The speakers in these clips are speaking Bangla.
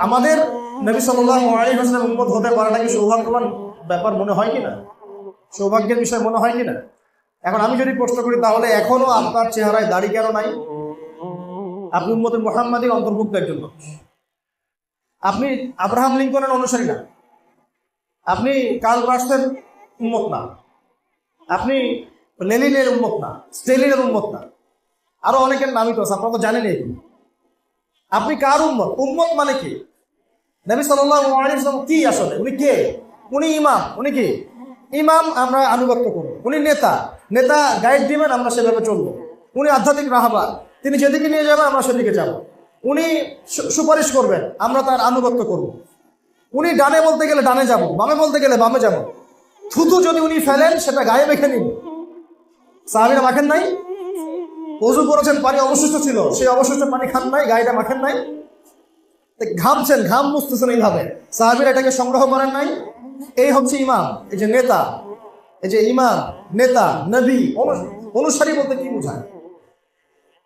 আমাদের নবী সাল্লাল্লাহু আলাইহি ওয়াসাল্লাম উম্মত হতে পারাটা কি সৌভাগ্যবান ব্যাপার মনে হয় কিনা, সৌভাগ্যের বিষয় মনে হয় কিনা? এখন আমি যদি প্রশ্ন করি, তাহলে এখনো আপনার চেহারায় দাড়ি কেন নাই? আপনি উম্মতে মুহাম্মাদীর অন্তর্ভুক্ত একজন লোক। আপনি আব্রাহাম লিঙ্কনের অনুসারী না, আপনি কার্ল মার্কসের উম্মত না, আপনি লেনিনের উম্মত না, স্টেলিনের উম্মত না, আরো অনেকের নামই তো আছে, আপনারা তো জানেন। আপনি কার উম্মত? উম্মত মানে কি? নবী সাল্লাল্লাহু আলাইহি ওয়াসাল্লাম কি আসলে? উনি কে? উনি ইমাম। উনি কি ইমাম? আমরা আনুগত্য করব। উনি নেতা, নেতা গাইড দিবেন, আমরা সেভাবে চলবো। উনি আধ্যাত্মিক রাহবার, তিনি যেদিকে নিয়ে যাবেন আমরা সেদিকে যাব। উনি সুপারিশ করবেন, আমরা তার আনুগত্য করব। উনি ডানে বলতে গেলে ডানে যাব, বামে বলতে গেলে বামে যাব। থুতু যদি উনি ফেলেন সেটা গায়ে মেখে নিন। সাহাবীরা মাখেন নাই? ওযু করেছেন, পানি অবশিষ্ট ছিল, সেই অবশিষ্ট পানি খান নাই, গায়েটা মাখেন নাই? ঘামছেন, ঘাম মুছতেছেন, এইভাবে সাহাবীরা এটাকে সংগ্রহ করেন নাই? এই হচ্ছে ইমাম, এই যে নেতা, এই যে ইমাম, নেতা, নবী, অনুসারী বলতে কি বোঝায়?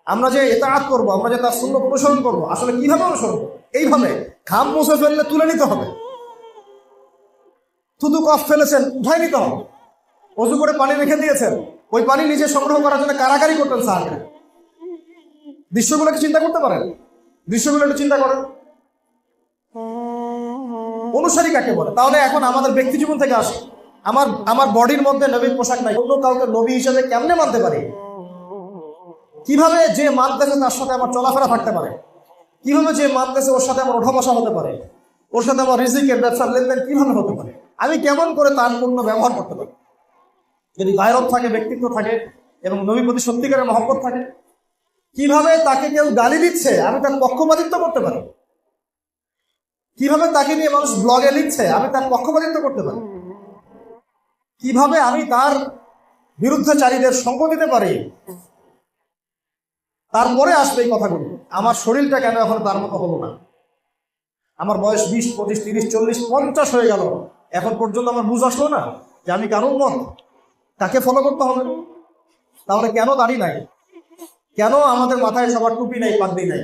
আমরা যে ইতাআত করব, আমরা যে তার সুন্নাত অনুসরণ করব, আসলে কিভাবে অনুসরণ করব? এইভাবে ঘাম মুছে ফেললে তুলে নিতে হবে, থুতু কফ ফেলেছেন উঠাই নিতে হবে। ওযু করে পানি রেখে দিয়েছেন, ওই পানি নিজে সংগ্রহ করার জন্য কারাকারি করতেন সাহাবীরা। দৃশ্যগুলোকে চিন্তা করতে পারেন? দৃশ্যগুলো একটু চিন্তা করেন। অনুসারী কাকে বলে? তাহলে এখন আমাদের ব্যক্তি জীবন থেকে আসে। আমার বডির মধ্যে নবীর পোশাক নাই, অন্য কাউকে নবী হিসেবে কেমনে মানতে পারি? কিভাবে যে মানতেছে তার সাথে আমার চলাফেরা থাকতে পারে? কিভাবে যে মানতেছে ওর সাথে আমার ওঠা বসা হতে পারে? ওর সাথে আমার রিজিকের ব্যবসার লেনদেন কিভাবে হতে পারে? আমি কেমন করে তার পূর্ণ ব্যবহার করতে পারি? যদি গায়রত থাকে, ব্যক্তিত্ব থাকে এবং নবীর প্রতি সত্যিকারের মহব্বত থাকে, কিভাবে তাকে কেউ গালি দিচ্ছে আমি তার পক্ষপাতিত্ব করতে পারি? কিভাবে তাকে নিয়ে মানুষ ব্লগে লিখছে আমি তার পক্ষপাতিত্ব করতে পারি? কিভাবে আমি তার বিরুদ্ধচারীদের সঙ্গ দিতে পারি? তারপরে আসবে এই কথাগুলো। আমার শরীরটা কেন এখন তার মতো হলো না? আমার বয়স 20, 25, 30, 40, 50 হয়ে গেল, এখন পর্যন্ত আমার বুঝ আসলো না যে আমি কারণ মত তাকে ফলো করতে হবে। তাহলে কেন দাড়ি নাই? কেন আমাদের মাথায় সবার টুপি নাই, পাগড়ি নাই?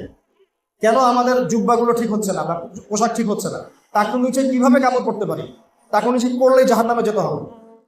কেন আমাদের জুব্বাগুলো ঠিক হচ্ছে না, পোশাক ঠিক হচ্ছে না? তাকে নিচে কিভাবে কাপড় পরতে পারি? তাকে নিচে পড়লেই জাহান্নামে যেতে হবে।